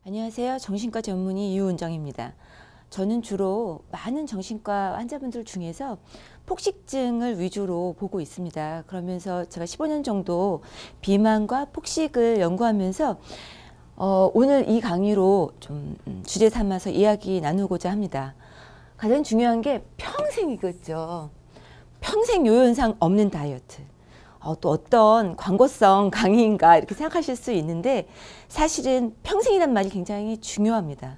안녕하세요. 정신과 전문의 유은정입니다. 저는 주로 많은 정신과 환자분들 중에서 폭식증을 위주로 보고 있습니다. 그러면서 제가 15년 정도 비만과 폭식을 연구하면서 오늘 이 강의로 좀 주제 삼아서 이야기 나누고자 합니다. 가장 중요한 게 평생이겠죠. 평생 요현상 없는 다이어트. 또 어떤 광고성 강의인가 이렇게 생각하실 수 있는데 사실은 평생이란 말이 굉장히 중요합니다.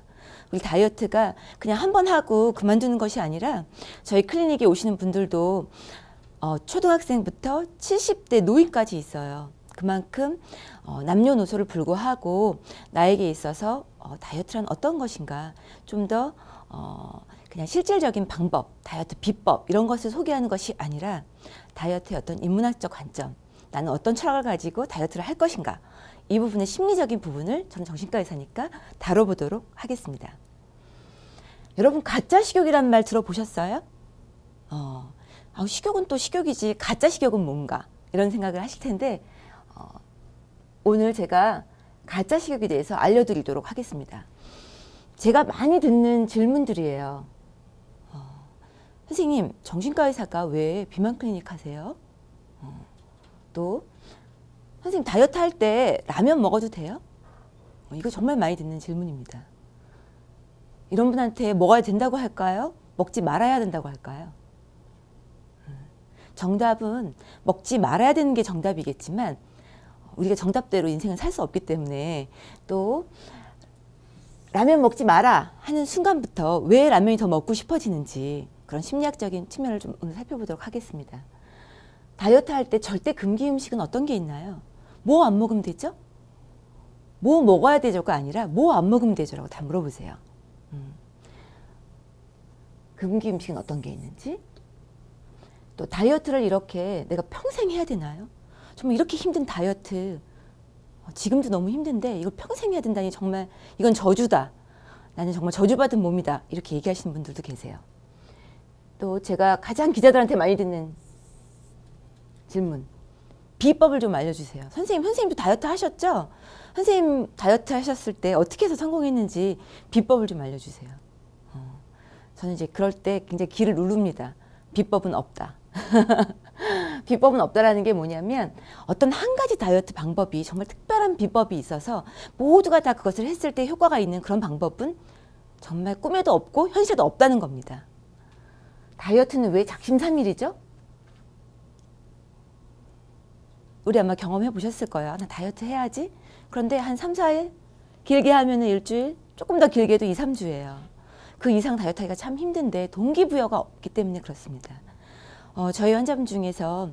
우리 다이어트가 그냥 한 번 하고 그만두는 것이 아니라 저희 클리닉에 오시는 분들도 초등학생부터 70대 노인까지 있어요. 그만큼 남녀노소를 불구하고 나에게 있어서 다이어트란 어떤 것인가 좀 더 그냥 실질적인 방법, 다이어트 비법 이런 것을 소개하는 것이 아니라 다이어트의 어떤 인문학적 관점, 나는 어떤 철학을 가지고 다이어트를 할 것인가 이 부분의 심리적인 부분을 저는 정신과 의사니까 다뤄보도록 하겠습니다. 여러분 가짜 식욕이란 말 들어보셨어요? 식욕은 또 식욕이지 가짜 식욕은 뭔가 이런 생각을 하실 텐데 오늘 제가 가짜 식욕에 대해서 알려드리도록 하겠습니다. 제가 많이 듣는 질문들이에요. 선생님, 정신과 의사가 왜 비만 클리닉 하세요? 또 선생님 다이어트 할 때 라면 먹어도 돼요? 이거 정말 많이 듣는 질문입니다. 이런 분한테 먹어야 된다고 할까요? 먹지 말아야 된다고 할까요? 정답은 먹지 말아야 되는 게 정답이겠지만 우리가 정답대로 인생을 살 수 없기 때문에 또 라면 먹지 마라 하는 순간부터 왜 라면이 더 먹고 싶어지는지 그런 심리학적인 측면을 좀 오늘 살펴보도록 하겠습니다. 다이어트 할 때 절대 금기 음식은 어떤 게 있나요? 뭐 안 먹으면 되죠? 뭐 먹어야 되죠가 아니라 뭐 안 먹으면 되죠라고 다 물어보세요. 금기 음식은 어떤 게 있는지, 또 다이어트를 이렇게 내가 평생 해야 되나요? 정말 이렇게 힘든 다이어트 지금도 너무 힘든데 이걸 평생 해야 된다니 정말 이건 저주다. 나는 정말 저주받은 몸이다. 이렇게 얘기하시는 분들도 계세요. 또 제가 가장 기자들한테 많이 듣는 질문. 비법을 좀 알려주세요. 선생님도 다이어트 하셨죠? 선생님 다이어트 하셨을 때 어떻게 해서 성공했는지 비법을 좀 알려주세요. 저는 이제 그럴 때 굉장히 기를 누릅니다. 비법은 없다. 비법은 없다라는 게 뭐냐면 어떤 한 가지 다이어트 방법이 정말 특별한 비법이 있어서 모두가 다 그것을 했을 때 효과가 있는 그런 방법은 정말 꿈에도 없고 현실에도 없다는 겁니다. 다이어트는 왜 작심삼일이죠? 우리 아마 경험해 보셨을 거예요. 나 다이어트 해야지. 그런데 한 3, 4일, 길게 하면 일주일, 조금 더 길게도 2, 3주예요. 그 이상 다이어트 하기가 참 힘든데 동기부여가 없기 때문에 그렇습니다. 저희 환자분 중에서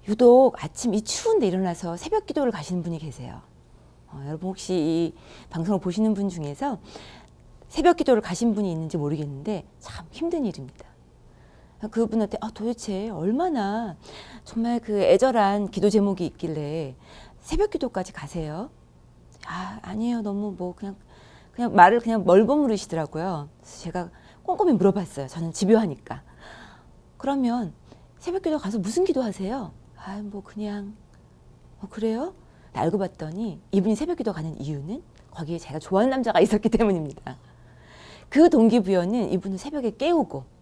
유독 아침 이 추운데 일어나서 새벽 기도를 가시는 분이 계세요. 여러분 혹시 이 방송을 보시는 분 중에서 새벽 기도를 가신 분이 있는지 모르겠는데 참 힘든 일입니다. 그분한테 도대체 얼마나 정말 그 애절한 기도 제목이 있길래 새벽 기도까지 가세요? 아니에요. 너무 뭐 그냥 말을 그냥 멀버무리시더라고요. 그래서 제가 꼼꼼히 물어봤어요. 저는 집요하니까. 그러면 새벽 기도 가서 무슨 기도 하세요? 뭐 그냥 그래요? 알고 봤더니 이분이 새벽 기도 가는 이유는 거기에 제가 좋아하는 남자가 있었기 때문입니다. 그 동기부여는 이분을 새벽에 깨우고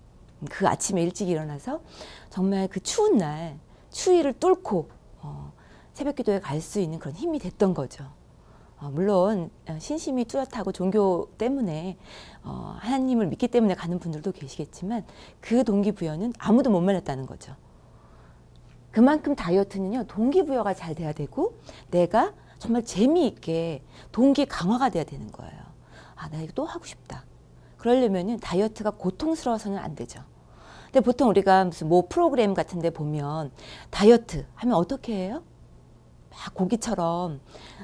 그 아침에 일찍 일어나서 정말 그 추운 날 추위를 뚫고 새벽 기도에 갈 수 있는 그런 힘이 됐던 거죠. 물론 신심이 뚜렷하고 종교 때문에 하나님을 믿기 때문에 가는 분들도 계시겠지만 그 동기부여는 아무도 못 말렸다는 거죠. 그만큼 다이어트는요 동기부여가 잘 돼야 되고 내가 정말 재미있게 동기 강화가 돼야 되는 거예요. 나 이거 또 하고 싶다. 그러려면은 다이어트가 고통스러워서는 안 되죠. 근데 보통 우리가 무슨 뭐 프로그램 같은 데 보면 다이어트 하면 어떻게 해요? 막 고기처럼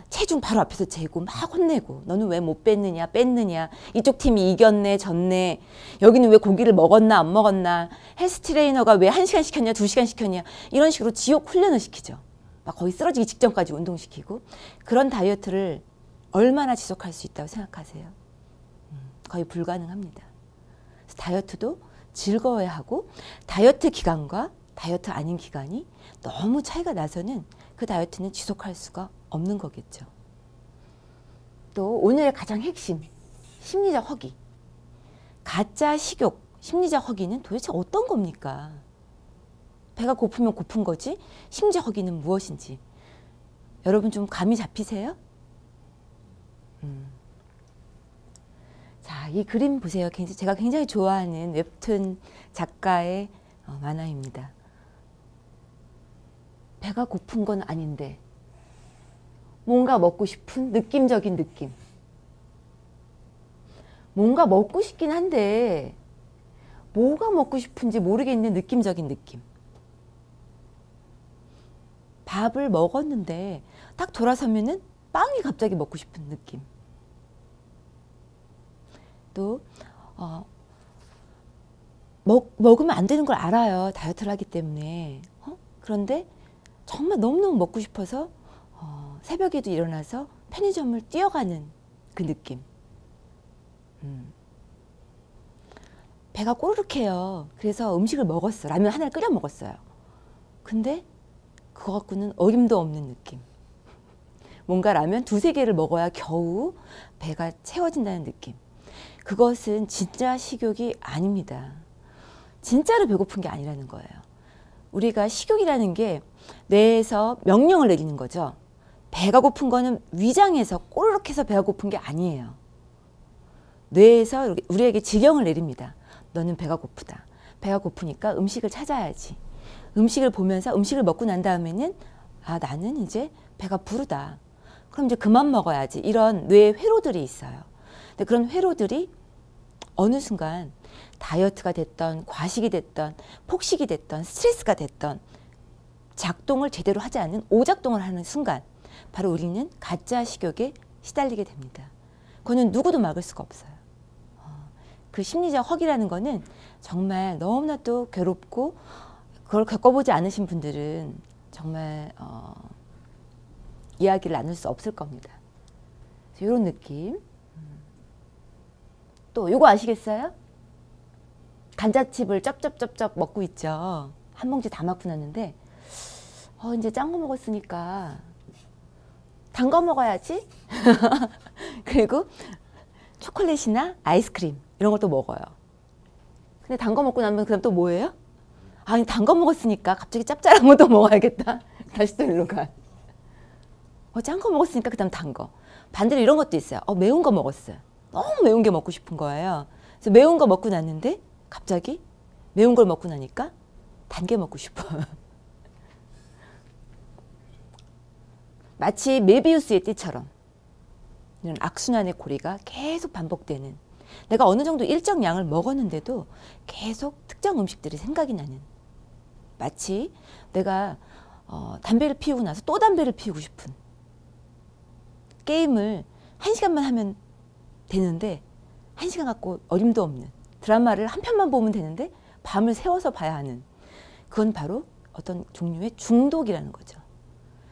체중 바로 앞에서 재고 막 혼내고 너는 왜 못 뺐느냐 이쪽 팀이 이겼네 졌네 여기는 왜 고기를 먹었나 안 먹었나 헬스 트레이너가 왜 1시간 시켰냐 2시간 시켰냐 이런 식으로 지옥 훈련을 시키죠. 막 거의 쓰러지기 직전까지 운동시키고 그런 다이어트를 얼마나 지속할 수 있다고 생각하세요? 거의 불가능합니다. 그래서 다이어트도 즐거워야 하고 다이어트 기간과 다이어트 아닌 기간이 너무 차이가 나서는 그 다이어트는 지속할 수가 없는 거겠죠. 또 오늘의 가장 핵심, 심리적 허기. 가짜 식욕, 심리적 허기는 도대체 어떤 겁니까? 배가 고프면 고픈 거지 심리적 허기는 무엇인지 여러분 좀 감이 잡히세요? 자, 이 그림 보세요. 제가 굉장히 좋아하는 웹툰 작가의 만화입니다. 배가 고픈 건 아닌데 뭔가 먹고 싶은 느낌적인 느낌. 뭔가 먹고 싶긴 한데 뭐가 먹고 싶은지 모르겠는 느낌적인 느낌. 밥을 먹었는데 딱 돌아서면은 빵이 갑자기 먹고 싶은 느낌. 또 먹으면 안 되는 걸 알아요. 다이어트를 하기 때문에. 그런데 정말 너무너무 먹고 싶어서 새벽에도 일어나서 편의점을 뛰어가는 그 느낌. 배가 꼬르륵해요. 그래서 음식을 먹었어요. 라면 하나를 끓여 먹었어요. 근데 그거 갖고는 어림도 없는 느낌. 뭔가 라면 두세 개를 먹어야 겨우 배가 채워진다는 느낌. 그것은 진짜 식욕이 아닙니다. 진짜로 배고픈 게 아니라는 거예요. 우리가 식욕이라는 게 뇌에서 명령을 내리는 거죠. 배가 고픈 거는 위장에서 꼬르륵해서 배가 고픈 게 아니에요. 뇌에서 우리에게 지령을 내립니다. 너는 배가 고프다. 배가 고프니까 음식을 찾아야지. 음식을 보면서 음식을 먹고 난 다음에는 나는 이제 배가 부르다. 그럼 이제 그만 먹어야지. 이런 뇌의 회로들이 있어요. 근데 그런 회로들이 어느 순간 다이어트가 됐던 과식이 됐던 폭식이 됐던 스트레스가 됐던 작동을 제대로 하지 않는 오작동을 하는 순간 바로 우리는 가짜 식욕에 시달리게 됩니다. 그거는 누구도 막을 수가 없어요. 그 심리적 허기라는 거는 정말 너무나 또 괴롭고 그걸 겪어보지 않으신 분들은 정말 이야기를 나눌 수 없을 겁니다. 이런 느낌. 또 요거 아시겠어요? 감자칩을 쩝쩝쩝쩝 먹고 있죠. 한 봉지 다 먹고 났는데 이제 짠 거 먹었으니까 단 거 먹어야지. 그리고 초콜릿이나 아이스크림 이런 것도 먹어요. 근데 단 거 먹고 나면 그다음 또 뭐예요? 단 거 먹었으니까 갑자기 짭짤한 것도 먹어야겠다. 다시 또 일로 가. 짠 거 먹었으니까 그다음 단 거. 반대로 이런 것도 있어요. 매운 거 먹었어요. 너무 매운 게 먹고 싶은 거예요. 그래서 매운 거 먹고 났는데 갑자기 매운 걸 먹고 나니까 단 게 먹고 싶어요. 마치 메비우스의 띠처럼 이런 악순환의 고리가 계속 반복되는, 내가 어느 정도 일정 양을 먹었는데도 계속 특정 음식들이 생각이 나는, 마치 내가 담배를 피우고 나서 또 담배를 피우고 싶은, 게임을 1시간만 하면 되는데 1시간 갖고 어림도 없는, 드라마를 한 편만 보면 되는데 밤을 새워서 봐야 하는, 그건 바로 어떤 종류의 중독이라는 거죠.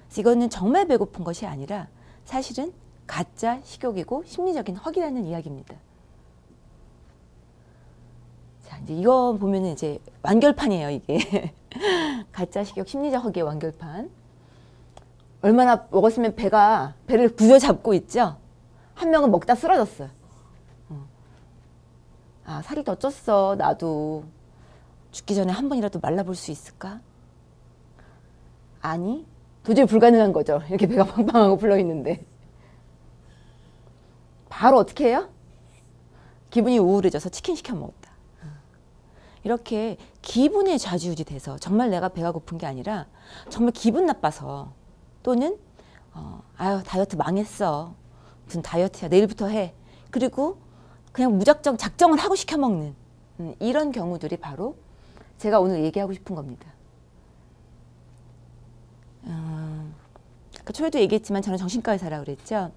그래서 이거는 정말 배고픈 것이 아니라 사실은 가짜 식욕이고 심리적인 허기라는 이야기입니다. 자, 이제 이거 보면은 이제 완결판이에요, 이게. 가짜 식욕, 심리적 허기의 완결판. 얼마나 먹었으면 배를 부여잡고 있죠? 한 명은 먹다 쓰러졌어요. 살이 더 쪘어. 나도 죽기 전에 한 번이라도 말라볼 수 있을까? 아니, 도저히 불가능한 거죠. 이렇게 배가 팡팡하고 불러있는데. 바로 어떻게 해요? 기분이 우울해져서 치킨 시켜 먹었다. 이렇게 기분에 좌지우지 돼서 정말 내가 배가 고픈 게 아니라 정말 기분 나빠서, 또는 다이어트 망했어. 무슨 다이어트야. 내일부터 해. 그리고 그냥 무작정 작정을 하고 시켜 먹는 이런 경우들이 바로 제가 오늘 얘기하고 싶은 겁니다. 아까 초에도 얘기했지만 저는 정신과 의사라고 그랬죠.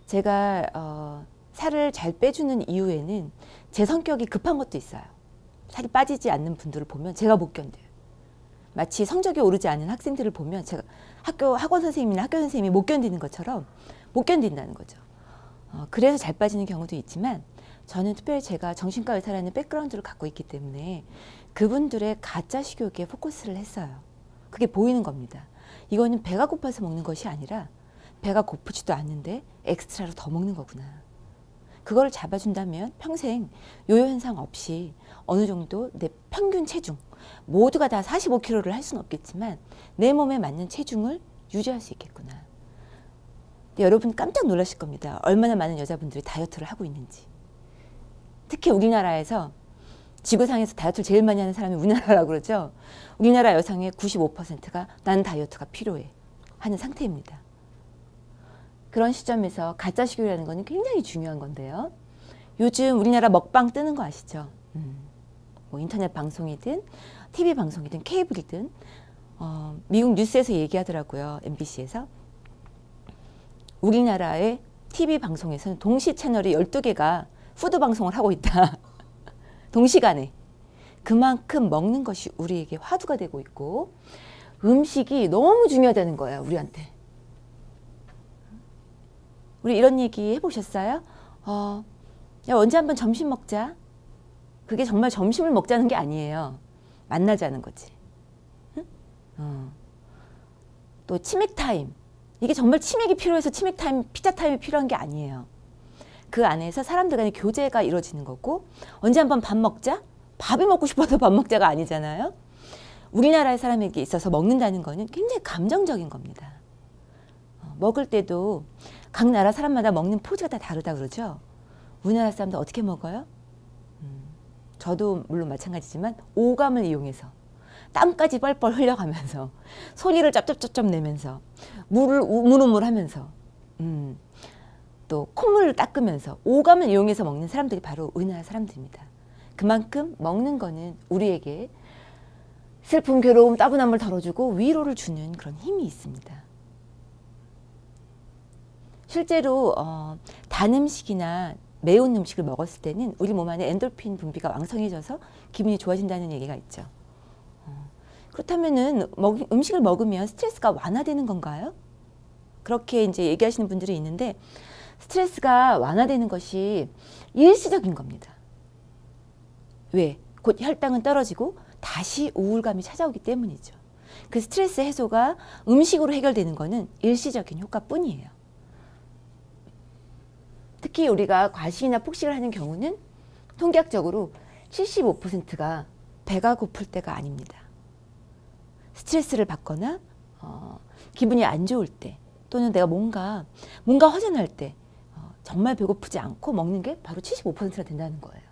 제가 살을 잘 빼주는 이유에는 제 성격이 급한 것도 있어요. 살이 빠지지 않는 분들을 보면 제가 못 견뎌요. 마치 성적이 오르지 않은 학생들을 보면 제가 학원 선생님이나 학교 선생님이 못 견디는 것처럼 못 견딘다는 거죠. 그래서 잘 빠지는 경우도 있지만, 저는 특별히 제가 정신과 의사라는 백그라운드를 갖고 있기 때문에 그분들의 가짜 식욕에 포커스를 했어요. 그게 보이는 겁니다. 이거는 배가 고파서 먹는 것이 아니라 배가 고프지도 않는데 엑스트라로 더 먹는 거구나. 그걸 잡아준다면 평생 요요 현상 없이 어느 정도 내 평균 체중, 모두가 다 45kg를 할 수는 없겠지만 내 몸에 맞는 체중을 유지할 수 있겠구나. 여러분 깜짝 놀라실 겁니다. 얼마나 많은 여자분들이 다이어트를 하고 있는지. 특히 우리나라에서 지구상에서 다이어트를 제일 많이 하는 사람이 우리나라라고 그러죠. 우리나라 여성의 95%가 난 다이어트가 필요해 하는 상태입니다. 그런 시점에서 가짜 식욕이라는 거는 굉장히 중요한 건데요. 요즘 우리나라 먹방 뜨는 거 아시죠? 뭐 인터넷 방송이든 TV 방송이든 케이블이든 미국 뉴스에서 얘기하더라고요. MBC에서. 우리나라의 TV 방송에서는 동시 채널이 12개가 푸드 방송을 하고 있다. 동시간에. 그만큼 먹는 것이 우리에게 화두가 되고 있고 음식이 너무 중요하다는 거예요. 우리한테. 우리 이런 얘기 해보셨어요? 야, 언제 한번 점심 먹자. 그게 정말 점심을 먹자는 게 아니에요. 만나자는 거지. 응? 또 치맥 타임. 이게 정말 치맥이 필요해서 치맥 타임, 피자 타임이 필요한 게 아니에요. 그 안에서 사람들 간의 교제가 이루어지는 거고 언제 한번 밥 먹자? 밥이 먹고 싶어서 밥 먹자가 아니잖아요. 우리나라의 사람에게 있어서 먹는다는 거는 굉장히 감정적인 겁니다. 먹을 때도 각 나라 사람마다 먹는 포즈가 다 다르다 그러죠. 우리나라 사람들 어떻게 먹어요? 저도 물론 마찬가지지만 오감을 이용해서 땀까지 뻘뻘 흘려가면서 소리를 쩝쩝쩝쩝 내면서 물을 우물우물 하면서 또 콧물을 닦으면서 오감을 이용해서 먹는 사람들이 바로 우리나라 사람들입니다. 그만큼 먹는 거는 우리에게 슬픔, 괴로움, 따분함을 덜어주고 위로를 주는 그런 힘이 있습니다. 실제로 단 음식이나 매운 음식을 먹었을 때는 우리 몸 안에 엔도르핀 분비가 왕성해져서 기분이 좋아진다는 얘기가 있죠. 그렇다면은 음식을 먹으면 스트레스가 완화되는 건가요? 그렇게 이제 얘기하시는 분들이 있는데 스트레스가 완화되는 것이 일시적인 겁니다. 왜? 곧 혈당은 떨어지고 다시 우울감이 찾아오기 때문이죠. 그 스트레스 해소가 음식으로 해결되는 거는 일시적인 효과뿐이에요. 특히 우리가 과식이나 폭식을 하는 경우는 통계학적으로 75%가 배가 고플 때가 아닙니다. 스트레스를 받거나 기분이 안 좋을 때 또는 내가 뭔가 허전할 때 정말 배고프지 않고 먹는 게 바로 75%나 된다는 거예요.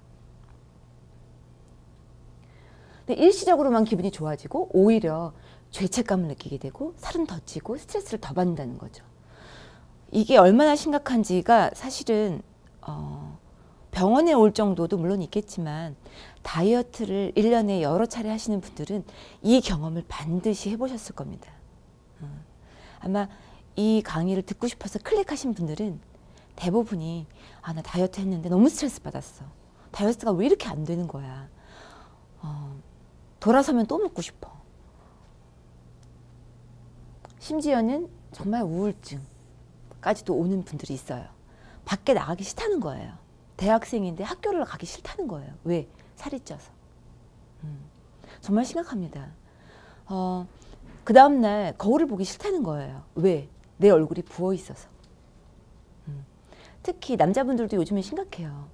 근데 일시적으로만 기분이 좋아지고 오히려 죄책감을 느끼게 되고 살은 더 찌고 스트레스를 더 받는다는 거죠. 이게 얼마나 심각한지가 사실은 병원에 올 정도도 물론 있겠지만 다이어트를 1년에 여러 차례 하시는 분들은 이 경험을 반드시 해보셨을 겁니다. 아마 이 강의를 듣고 싶어서 클릭하신 분들은 대부분이 나 다이어트 했는데 너무 스트레스 받았어. 다이어트가 왜 이렇게 안 되는 거야. 돌아서면 또 먹고 싶어. 심지어는 정말 우울증까지도 오는 분들이 있어요. 밖에 나가기 싫다는 거예요. 대학생인데 학교를 가기 싫다는 거예요. 왜? 살이 쪄서. 정말 심각합니다. 그 다음날 거울을 보기 싫다는 거예요. 왜? 내 얼굴이 부어 있어서. 특히 남자분들도 요즘은 심각해요.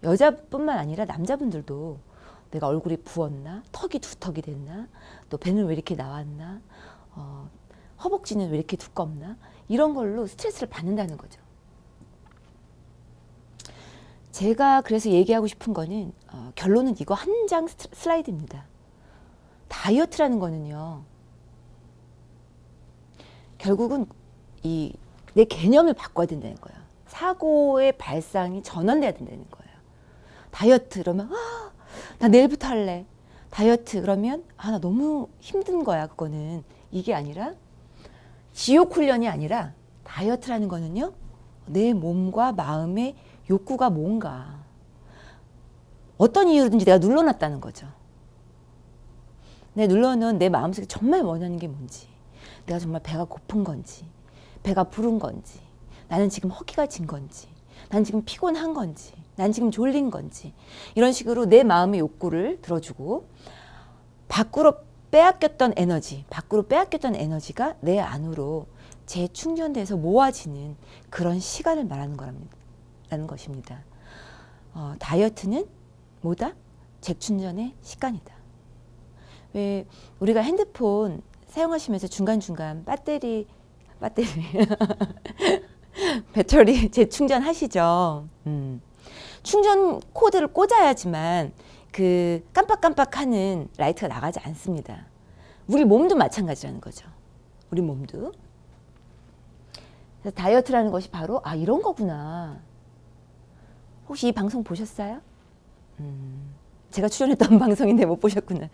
여자뿐만 아니라 남자분들도 내가 얼굴이 부었나? 턱이 두턱이 됐나? 또 배는 왜 이렇게 나왔나? 허벅지는 왜 이렇게 두껍나? 이런 걸로 스트레스를 받는다는 거죠. 제가 그래서 얘기하고 싶은 거는 결론은 이거 한 장 슬라이드입니다. 다이어트라는 거는요. 결국은 내 개념을 바꿔야 된다는 거예요. 사고의 발상이 전환돼야 된다는 거예요. 다이어트 그러면 나 내일부터 할래. 다이어트 그러면 나 너무 힘든 거야. 그거는 이게 아니라 지옥 훈련이 아니라 다이어트라는 거는요. 내 몸과 마음의 욕구가 뭔가 어떤 이유든지 내가 눌러놨다는 거죠. 내가 눌러놓은 내 마음속에 정말 원하는 게 뭔지, 내가 정말 배가 고픈 건지, 배가 부른 건지, 나는 지금 허기가 진 건지, 난 지금 피곤한 건지, 난 지금 졸린 건지, 이런 식으로 내 마음의 욕구를 들어주고 밖으로 빼앗겼던 에너지, 밖으로 빼앗겼던 에너지가 내 안으로 재충전돼서 모아지는 그런 시간을 말하는 라는 것입니다. 다이어트는 뭐다? 재충전의 시간이다. 왜 우리가 핸드폰 사용하시면서 중간중간 배터리 재충전하시죠. 충전 코드를 꽂아야지만 그 깜빡깜빡하는 라이트가 나가지 않습니다. 우리 몸도 마찬가지라는 거죠. 우리 몸도. 그래서 다이어트라는 것이 바로 이런 거구나. 혹시 이 방송 보셨어요? 제가 출연했던 방송인데 못 보셨구나.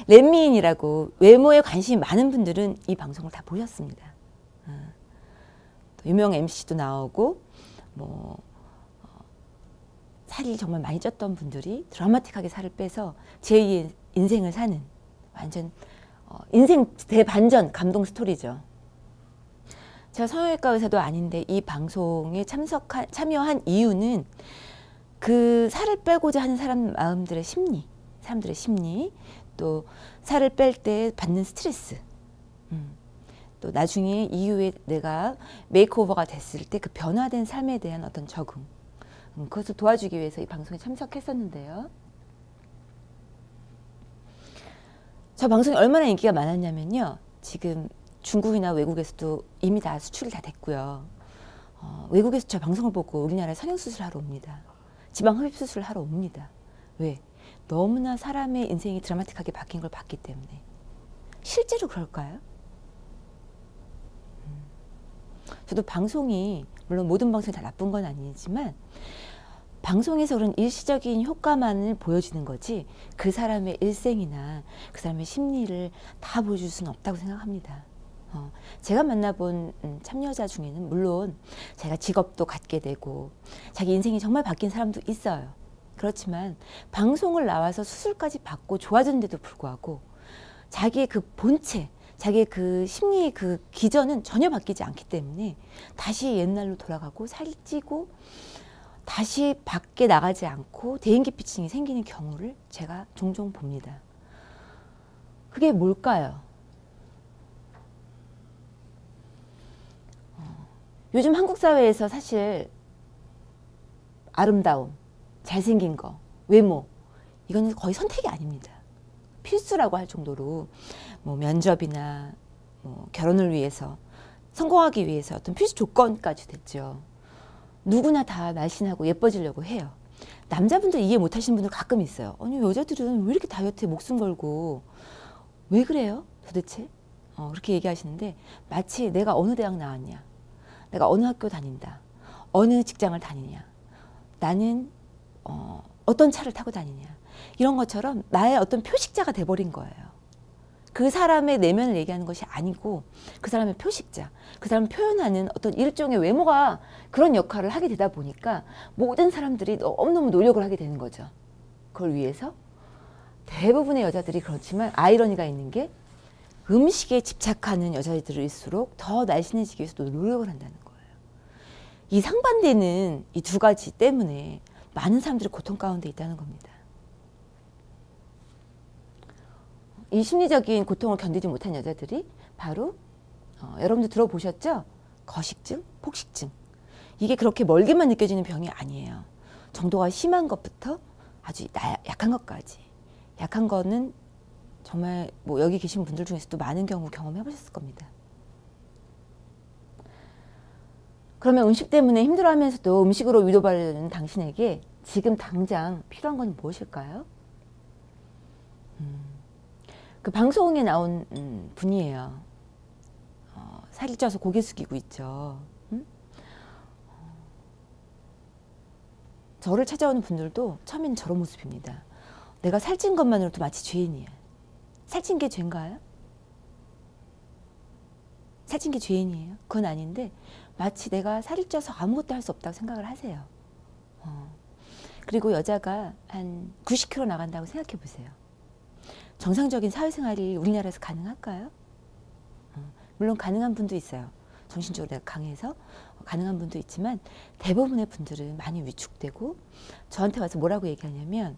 렛미인이라고 외모에 관심이 많은 분들은 이 방송을 다 보셨습니다. 또 유명 MC도 나오고 살이 정말 많이 쪘던 분들이 드라마틱하게 살을 빼서 제2의 인생을 사는 완전 인생 대반전 감동 스토리죠. 제가 성형외과 의사도 아닌데 이 방송에 참여한 이유는 그 살을 빼고자 하는 사람들의 심리, 또 살을 뺄 때 받는 스트레스, 또 나중에 이후에 내가 메이크오버가 됐을 때 그 변화된 삶에 대한 어떤 적응, 그것을 도와주기 위해서 이 방송에 참석했었는데요. 저 방송이 얼마나 인기가 많았냐면요. 지금 중국이나 외국에서도 이미 다 수출이 다 됐고요. 외국에서 저 방송을 보고 우리나라에 성형수술 하러 옵니다. 지방흡입수술을 하러 옵니다. 왜? 너무나 사람의 인생이 드라마틱하게 바뀐 걸 봤기 때문에. 실제로 그럴까요? 저도 방송이 물론 모든 방송이 다 나쁜 건 아니지만 방송에서 그런 일시적인 효과만을 보여주는 거지 그 사람의 일생이나 그 사람의 심리를 다 보여줄 수는 없다고 생각합니다. 제가 만나본 참여자 중에는 물론 제가 직업도 갖게 되고 자기 인생이 정말 바뀐 사람도 있어요. 그렇지만 방송을 나와서 수술까지 받고 좋아졌는데도 불구하고 자기의 그 본체, 자기의 그 심리의 그 기전은 전혀 바뀌지 않기 때문에 다시 옛날로 돌아가고 살찌고 다시 밖에 나가지 않고 대인기피증이 생기는 경우를 제가 종종 봅니다. 그게 뭘까요? 요즘 한국 사회에서 사실 아름다움, 잘생긴 거, 외모 이거는 거의 선택이 아닙니다. 필수라고 할 정도로 면접이나 결혼을 위해서 성공하기 위해서 어떤 필수 조건까지 됐죠. 누구나 다 날씬하고 예뻐지려고 해요. 남자분들 이해 못하시는 분들 가끔 있어요. 아니 여자들은 왜 이렇게 다이어트에 목숨 걸고 왜 그래요? 도대체? 그렇게 얘기하시는데 마치 내가 어느 대학 나왔냐, 내가 어느 학교 다닌다, 어느 직장을 다니냐, 나는 어떤 차를 타고 다니냐 이런 것처럼 나의 어떤 표식자가 돼버린 거예요. 그 사람의 내면을 얘기하는 것이 아니고 그 사람의 표식자, 그 사람을 표현하는 어떤 일종의 외모가 그런 역할을 하게 되다 보니까 모든 사람들이 너무너무 노력을 하게 되는 거죠. 그걸 위해서 대부분의 여자들이 그렇지만 아이러니가 있는 게 음식에 집착하는 여자들일수록 더 날씬해지기 위해서 노력을 한다는 거예요. 이 상반되는 이 두 가지 때문에 많은 사람들이 고통 가운데 있다는 겁니다. 이 심리적인 고통을 견디지 못한 여자들이 바로 여러분들 들어보셨죠? 거식증, 폭식증. 이게 그렇게 멀게만 느껴지는 병이 아니에요. 정도가 심한 것부터 아주 약한 것까지. 약한 거는 정말 여기 계신 분들 중에서도 많은 경우 경험해 보셨을 겁니다. 그러면 음식 때문에 힘들어하면서도 음식으로 위로받는 당신에게 지금 당장 필요한 건 무엇일까요? 그 방송에 나온 분이에요. 살이 쪄서 고개 숙이고 있죠. 저를 찾아오는 분들도 처음에는 저런 모습입니다. 내가 살찐 것만으로도 마치 죄인이야. 살찐 게 죄인가요? 살찐 게 죄인이에요? 그건 아닌데 마치 내가 살이 쪄서 아무것도 할 수 없다고 생각을 하세요. 그리고 여자가 한 90kg 나간다고 생각해 보세요. 정상적인 사회생활이 우리나라에서 가능할까요? 물론 가능한 분도 있어요. 정신적으로 내가 강해서 가능한 분도 있지만 대부분의 분들은 많이 위축되고 저한테 와서 뭐라고 얘기하냐면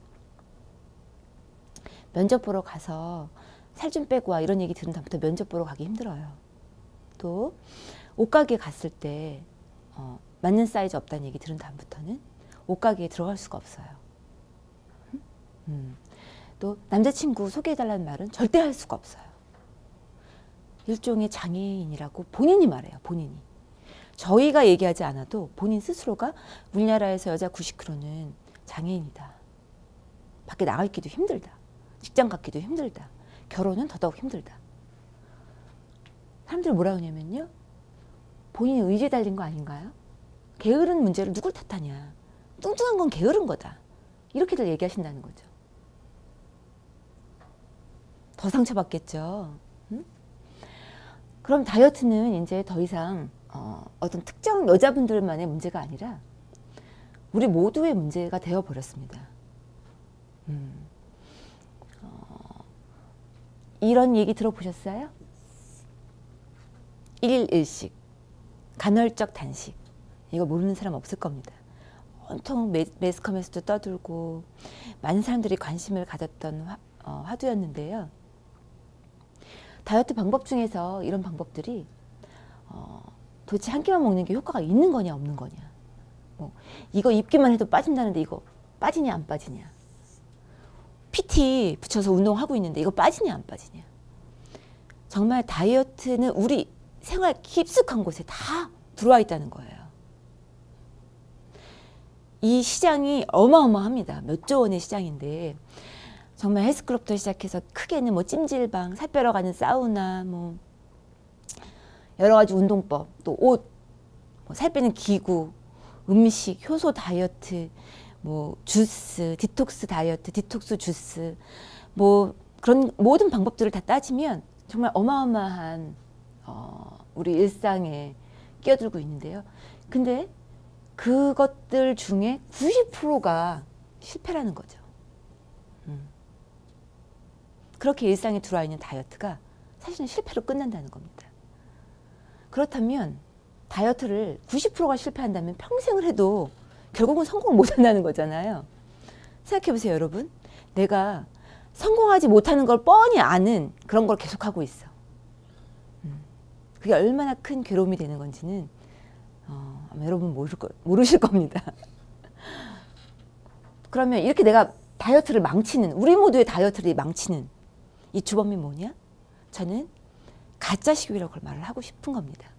면접 보러 가서 살 좀 빼고 와 이런 얘기 들은 다음부터 면접 보러 가기 힘들어요. 또 옷가게 갔을 때 맞는 사이즈 없다는 얘기 들은 다음부터는 옷가게에 들어갈 수가 없어요. 또 남자친구 소개해달라는 말은 절대 할 수가 없어요. 일종의 장애인이라고 본인이 말해요. 본인이. 저희가 얘기하지 않아도 본인 스스로가 우리나라에서 여자 90kg는 장애인이다. 밖에 나가기도 힘들다. 직장 갖기도 힘들다. 결혼은 더더욱 힘들다. 사람들이 뭐라 하냐면요. 본인이 의지에 달린 거 아닌가요? 게으른 문제를 누굴 탓하냐. 뚱뚱한 건 게으른 거다. 이렇게들 얘기하신다는 거죠. 더 상처받겠죠. 응? 그럼 다이어트는 이제 더 이상 어떤 특정 여자분들만의 문제가 아니라 우리 모두의 문제가 되어버렸습니다. 이런 얘기 들어보셨어요? 1일 1식, 간헐적 단식. 이거 모르는 사람 없을 겁니다. 온통 매스컴에서도 떠들고 많은 사람들이 관심을 가졌던 화두였는데요. 다이어트 방법 중에서 이런 방법들이 도대체 한 끼만 먹는 게 효과가 있는 거냐 없는 거냐. 뭐 이거 입기만 해도 빠진다는데 이거 빠지냐 안 빠지냐. PT 붙여서 운동하고 있는데 이거 빠지냐 안 빠지냐. 정말 다이어트는 우리 생활 깊숙한 곳에 다 들어와 있다는 거예요. 이 시장이 어마어마합니다. 몇 조 원의 시장인데 정말 헬스클럽부터 시작해서 크게는 뭐 찜질방, 살 빼러 가는 사우나, 뭐 여러 가지 운동법, 또 옷, 뭐 살 빼는 기구, 음식, 효소 다이어트, 뭐 주스, 디톡스 다이어트, 디톡스 주스, 뭐 그런 모든 방법들을 다 따지면 정말 어마어마한 우리 일상에 끼어들고 있는데요. 근데 그것들 중에 90%가 실패라는 거죠. 그렇게 일상에 들어와 있는 다이어트가 사실은 실패로 끝난다는 겁니다. 그렇다면 다이어트를 90%가 실패한다면 평생을 해도 결국은 성공을 못 한다는 거잖아요. 생각해 보세요, 여러분. 내가 성공하지 못하는 걸 뻔히 아는 그런 걸 계속하고 있어. 그게 얼마나 큰 괴로움이 되는 건지는 아마 여러분 모르실 겁니다. 그러면 이렇게 내가 다이어트를 망치는, 우리 모두의 다이어트를 망치는 이 주범이 뭐냐? 저는 가짜식이라고 말을 하고 싶은 겁니다.